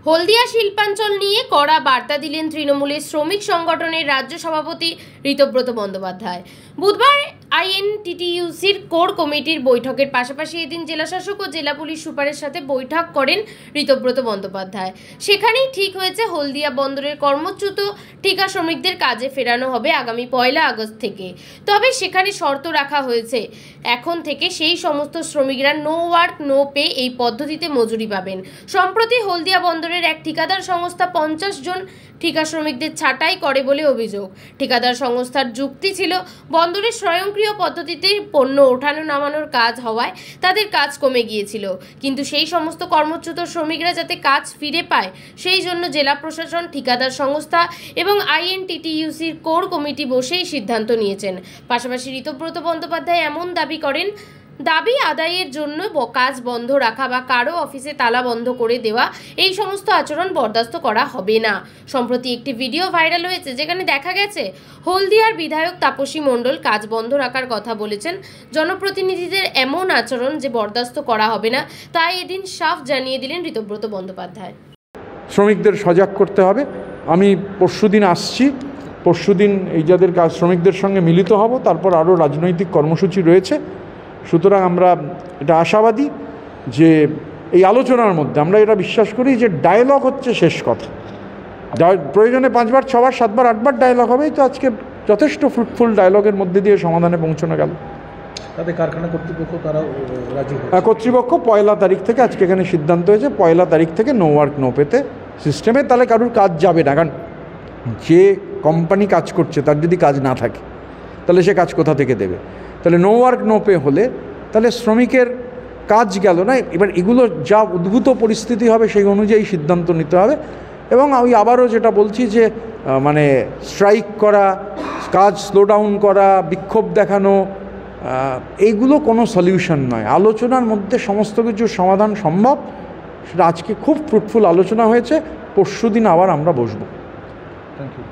হলদিয়া শিল্পাঞ্চল নিয়ে কড়া বার্তা দিলেন তৃণমূলের শ্রমিক সংগঠনের রাজ্য সভাপতি ঋতব্রত বন্দ্যোপাধ্যায়। বুধবার আইএনটিটিইউসির কোর কমিটির বৈঠকের পাশাপাশি এদিন জেলাশাসক ও জেলা পুলিশ সুপারের সাথে বৈঠক করেন ঋতব্রত বন্দ্যোপাধ্যায়। সেখানেই ঠিক হয়েছে হলদিয়া বন্দরের কর্মচ্যুত ঠিকা শ্রমিকদের কাজে ফেরানো হবে আগামী 1 আগস্ট থেকে। তবে সেখানে শর্ত রাখা হয়েছে, এখন থেকে সেই সমস্ত শ্রমিকরা নো ওয়ার্ক নো পে এই পদ্ধতিতে মজুরি পাবেন। সম্প্রতি হলদিয়া বন্দরের এক ঠিকাদার সংস্থা 50 জন ঠিকা শ্রমিকদের ছাঁটাই করে বলে অভিযোগ। ঠিকাদার সংস্থার যুক্তি ছিল, বন্দরের স্বয়ংক্রিয় পদ্ধতিতে পণ্য ওঠানো নামানোর কাজ হওয়ায় তাদের কাজ কমে গিয়েছিল, কিন্তু সেই সমস্ত কর্মচ্যুত শ্রমিকরা যাতে কাজ ফিরে পায় সেই জন্য জেলা প্রশাসন, ঠিকাদার সংস্থা এবং আইএনটিটিইউসির কোর কমিটি বসেই সিদ্ধান্ত নিয়েছেন। পাশাপাশি ঋতব্রত বন্দ্যোপাধ্যায় এমন দাবি করেন, দাবি আদায়ের জন্য কাজ বন্ধ রাখা বা কারো অফিসে তালা বন্ধ করে দেওয়া এই সমস্ত আচরণ বরদাস্ত করা হবে না। সম্প্রতি একটি ভিডিও ভাইরাল হয়েছে যেখানে দেখা গেছে হলদিয়ার বিধায়ক তাপসী মণ্ডল কাজ বন্ধ রাখার কথা বলেছেন। জনপ্রতিনিধিদের এমন আচরণ যে বরদাস্ত করা হবে না, তাই এদিন সাফ জানিয়ে দিলেন ঋতব্রত বন্দ্যোপাধ্যায়। শ্রমিকদের সজাগ করতে হবে। আমি পরশুদিন আসছি, পরশুদিন এই যাদের কাজ শ্রমিকদের সঙ্গে মিলিত হব, তারপর আরও রাজনৈতিক কর্মসূচি রয়েছে। সুতরাং আমরা এটা আশাবাদী যে এই আলোচনার মধ্যে আমরা এটা বিশ্বাস করি যে ডায়লগ হচ্ছে শেষ কথা। প্রয়োজনে 5 বার 6 বার 7 বার 8 বার ডায়লগ হবেই, তো আজকে যথেষ্ট ফ্রুটফুল ডায়লগের মধ্যে দিয়ে সমাধানে পৌঁছানো গেল। তাদের কারখানা কর্তৃপক্ষ তারাও রাজি কর্তৃপক্ষ 1 তারিখ থেকে, আজকে এখানে সিদ্ধান্ত হয়েছে 1 তারিখ থেকে নো ওয়ার্ক নো পেতে সিস্টেমে, তাহলে কারুর কাজ যাবে না। কারণ যে কোম্পানি কাজ করছে তার যদি কাজ না থাকে তাহলে সে কাজ কোথা থেকে দেবে? তাহলে নো ওয়ার্ক নো পে হলে তাহলে শ্রমিকের কাজ গেল না। এবার এগুলো যা উদ্ভূত পরিস্থিতি হবে সেই অনুযায়ী সিদ্ধান্ত নিতে হবে। এবং আমি আবারও যেটা বলছি যে মানে স্ট্রাইক করা, কাজ স্লো ডাউন করা, বিক্ষোভ দেখানো, এইগুলো কোনো সলিউশন নয়। আলোচনার মধ্যে সমস্ত কিছুর সমাধান সম্ভব। সেটা আজকে খুব ফ্রুটফুল আলোচনা হয়েছে, পরশুদিন আবার আমরা বসবো। Thank you.